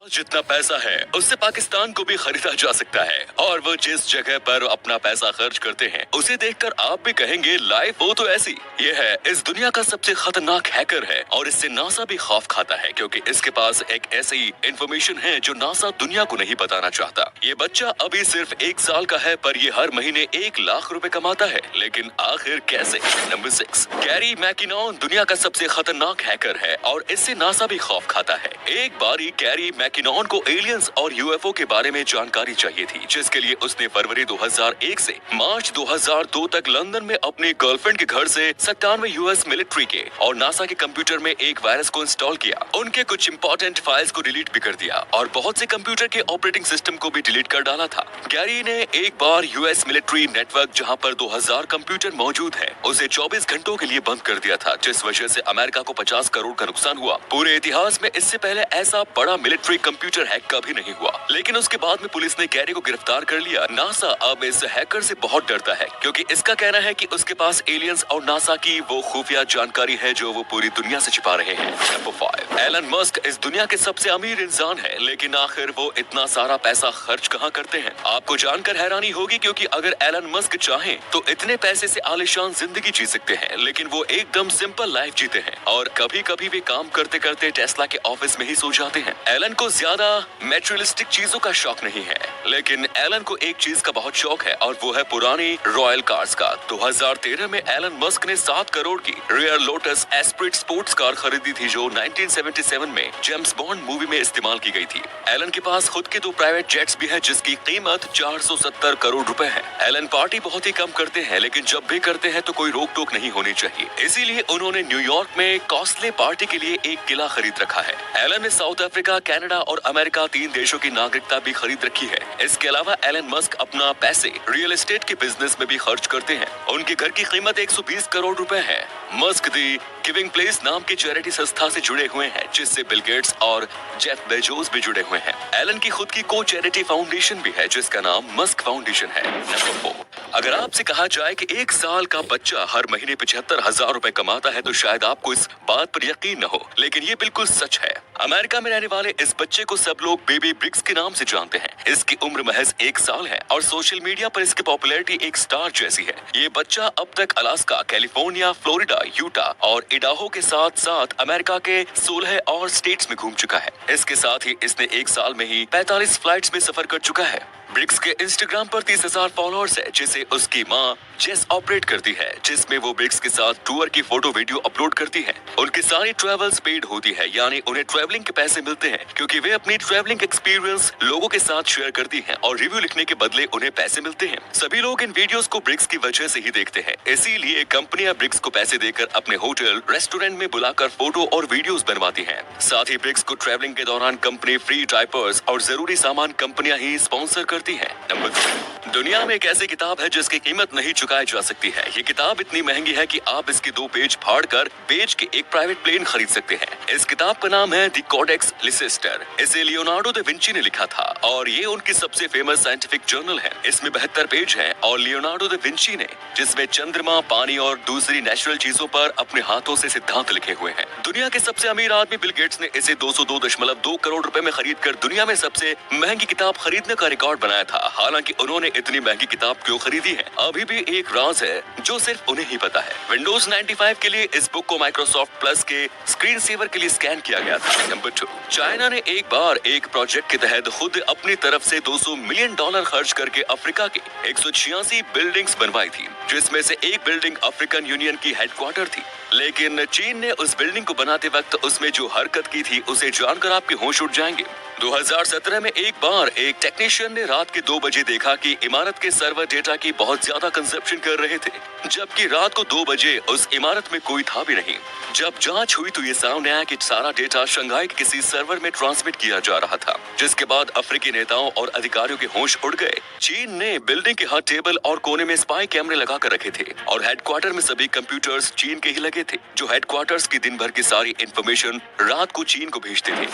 जितना पैसा है उससे पाकिस्तान को भी खरीदा जा सकता है और वो जिस जगह पर अपना पैसा खर्च करते हैं उसे देखकर आप भी कहेंगे लाइफ हो तो ऐसी। ये है इस दुनिया का सबसे खतरनाक हैकर है और इससे नासा भी खौफ खाता है क्योंकि इसके पास एक ऐसी इंफॉर्मेशन है जो नासा दुनिया को नहीं बताना चाहता। ये बच्चा अभी सिर्फ 1 साल का है पर ये हर महीने 1 लाख रुपए कमाता है, लेकिन आखिर कैसे? नंबर 6, गैरी मैकिनॉन दुनिया का सबसे खतरनाक हैकर है और इससे नासा भी खौफ खाता है। एक बारी गैरी मैकिनॉन को एलियंस और यूएफओ के बारे में जानकारी चाहिए थी, जिसके लिए उसने फरवरी 2001 से मार्च 2002 तक लंदन में अपनी गर्लफ्रेंड के घर से 97 यूएस मिलिट्री के और नासा के कंप्यूटर में एक वायरस को इंस्टॉल किया। उनके कुछ इंपॉर्टेंट फाइल्स को डिलीट भी कर दिया और बहुत से कंप्यूटर के ऑपरेटिंग सिस्टम को भी डिलीट कर डाला था। गैरी ने एक बार यूएस मिलिट्री नेटवर्क जहां पर 2000 कंप्यूटर मौजूद है उसे 24 घंटों के लिए बंद कर दिया था, जिस वजह से अमेरिका को 50 करोड़ का नुकसान हुआ। पूरे इतिहास में इससे पहले ऐसा बड़ा मिलिट्री कंप्यूटर हैक कभी नहीं हुआ, लेकिन उसके बाद में पुलिस ने गैरी को गिरफ्तार कर लिया। नासा अब इस हैकर से बहुत डरता है क्योंकि इसका कहना है कि उसके पास एलियंस और नासा की वो खुफिया जानकारी है जो वो पूरी दुनिया से छिपा रहे हैं। नंबर 5, एलन मस्क इस दुनिया के सबसे अमीर इंसान है, लेकिन आखिर वो इतना सारा पैसा खर्च कहाँ करते हैं? आपको जानकर हैरानी होगी क्योंकि अगर एलन मस्क चाहें तो इतने पैसे से आलीशान जिंदगी जी सकते हैं, लेकिन वो एकदम सिंपल लाइफ जीते हैं और कभी कभी भी काम करते करते टेस्ला के ऑफिस में ही सो जाते हैं। एलन को ज्यादा मेटेरियलिस्टिक चीजों का शौक नहीं है, लेकिन एलन को एक चीज का बहुत शौक है और वो है पुरानी रॉयल कार्स का। 2013 में एलन मस्क ने 7 करोड़ की rare Lotus Esprit sports car खरीदी थी जो 1977 में जेम्स बॉन्ड मूवी में इस्तेमाल की गई थी। एलन के पास खुद के 2 प्राइवेट जेट्स भी हैं जिसकी कीमत 470 करोड़ रुपए है। एलन पार्टी बहुत ही कम करते हैं, लेकिन जब भी करते हैं तो कोई रोक टोक नहीं होनी चाहिए, इसीलिए उन्होंने न्यूयॉर्क में कॉस्टली पार्टी के लिए एक किला खरीद रखा है। एलन ने साउथ अफ्रीका, कनाडा और अमेरिका 3 देशों की नागरिकता भी खरीद रखी है। इसके अलावा एलन मस्क अपना पैसे रियल एस्टेट के बिजनेस में भी खर्च करते हैं। उनके घर की कीमत 120 करोड़ रुपए है। मस्क दी गिविंग प्लेस नाम की चैरिटी संस्था से जुड़े हुए हैं, जिससे बिल गेट्स और जेफ बेजोस भी जुड़े हुए हैं। एलन की खुद की को चैरिटी फाउंडेशन भी है जिसका नाम मस्क फाउंडेशन है। नंबर 4, अगर आपसे कहा जाए कि 1 साल का बच्चा हर महीने 75,000 रुपए कमाता है तो शायद आपको इस बात पर यकीन न हो, लेकिन ये बिल्कुल सच है। अमेरिका में रहने वाले इस बच्चे को सब लोग बेबी ब्रिक्स के नाम से जानते हैं। इसकी उम्र महज 1 साल है और सोशल मीडिया पर इसकी पॉपुलैरिटी एक स्टार जैसी है। ये बच्चा अब तक अलास्का, कैलिफोर्निया, फ्लोरिडा, यूटा और इडाहो के साथ साथ अमेरिका के 16 और स्टेट्स में घूम चुका है। इसके साथ ही इसने 1 साल में ही 45 फ्लाइट्स में सफर कर चुका है। ब्रिक्स के इंस्टाग्राम पर 30,000 फॉलोअर्स है जिसे उसकी माँ जेस ऑपरेट करती है, जिसमें वो ब्रिक्स के साथ टूर की फोटो वीडियो अपलोड करती है। उनकी सारी ट्रैवल्स पेड होती है, यानी उन्हें ट्रैवलिंग के पैसे मिलते हैं क्योंकि वे अपनी ट्रैवलिंग एक्सपीरियंस लोगों के साथ शेयर करती हैं और रिव्यू लिखने के बदले उन्हें पैसे मिलते हैं। सभी लोग इन वीडियोस को ब्रिक्स की वजह से ही देखते हैं, इसीलिए कंपनियां ब्रिक्स को पैसे देकर अपने होटल, रेस्टोरेंट में बुलाकर फोटो और वीडियोस बनवाती हैं। साथ ही ब्रिक्स को ट्रैवलिंग के दौरान कंपनी फ्री डायपर्स और जरूरी सामान कंपनियां ही स्पॉन्सर करती हैं। नंबर 3, दुनिया में एक ऐसी किताब है जिसकी कीमत नहीं चुकाई जा सकती है। ये किताब इतनी महंगी है कि आप इसके 2 पेज फाड़कर बेच के एक प्राइवेट प्लेन खरीद सकते हैं। इस किताब का नाम है द कोडेक्स लिसेस्टर। इसे लियोनार्डो दा विंची ने लिखा था और ये उनकी सबसे फेमस साइंटिफिक जर्नल है। इसमें 72 पेज हैं और लियोनार्डो दा विंची ने जिसमें चंद्रमा, पानी और दूसरी नेचुरल चीजों पर अपने हाथों से सिद्धांत लिखे हुए हैं। दुनिया के सबसे अमीर आदमी बिल गेट्स ने इसे 202.2 करोड़ रुपए में खरीद कर दुनिया में सबसे महंगी किताब खरीदने का रिकॉर्ड बनाया था। हालांकि उन्होंने इतनी महंगी किताब क्यों खरीदी है, अभी भी एक राज है जो सिर्फ उन्हें ही पता है। विंडोज 95 के लिए इस बुक को माइक्रोसॉफ्ट प्लस के स्क्रीन सेवर के लिए स्कैन किया गया था। नंबर 2, चाइना ने एक बार एक प्रोजेक्ट के तहत खुद अपनी तरफ से $200 मिलियन खर्च करके अफ्रीका की 186 बिल्डिंग्स बनवाई थी, जिसमें से एक बिल्डिंग अफ्रीकन यूनियन की हेडक्वार्टर थी। लेकिन चीन ने उस बिल्डिंग को बनाते वक्त उसमें जो हरकत की थी उसे जानकर आपके होश उड़ जाएंगे। 2017 में एक बार एक टेक्नीशियन ने रात के 2 बजे देखा कि इमारत के सर्वर डेटा की बहुत ज्यादा कंजप्शन कर रहे थे, जबकि रात को 2 बजे उस इमारत में कोई था भी नहीं। जब जांच हुई तो ये सामने आया कि सारा डेटा शंघाई के किसी सर्वर में ट्रांसमिट किया जा रहा था, जिसके बाद अफ्रीकी नेताओं और अधिकारियों के होश उड़ गए। चीन ने बिल्डिंग के हर टेबल और कोने में स्पाई कैमरे लगा कर रखे थे और हेडक्वार्टर में सभी कंप्यूटर्स चीन के ही लगे थे, जो हेडक्वार्टर्स की दिन भर की सारी इंफॉर्मेशन रात को चीन को भेजते थे।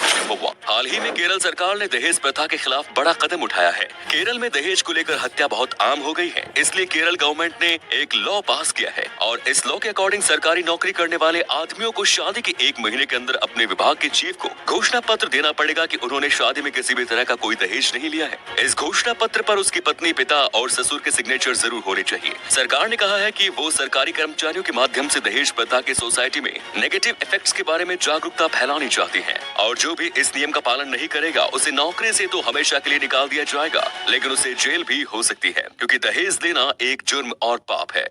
हाल ही में केरल दरअसल सरकार ने दहेज प्रथा के खिलाफ बड़ा कदम उठाया है। केरल में दहेज को लेकर हत्या बहुत आम हो गई है, इसलिए केरल गवर्नमेंट ने एक लॉ पास किया है और इस लॉ के अकॉर्डिंग सरकारी नौकरी करने वाले आदमियों को शादी के 1 महीने के अंदर अपने विभाग के चीफ को घोषणा पत्र देना पड़ेगा कि उन्होंने शादी में किसी भी तरह का कोई दहेज नहीं लिया है। इस घोषणा पत्र पर उसकी पत्नी, पिता और ससुर के सिग्नेचर जरूर होने चाहिए। सरकार ने कहा है कि वो सरकारी कर्मचारियों के माध्यम से दहेज प्रथा की सोसाइटी में नेगेटिव इफेक्ट्स के बारे में जागरूकता फैलानी चाहती है और जो भी इस नियम का पालन नहीं करेगा उसे नौकरी से तो हमेशा के लिए निकाल दिया जाएगा, लेकिन उसे जेल भी हो सकती है क्योंकि दहेज देना एक जुर्म और पाप है।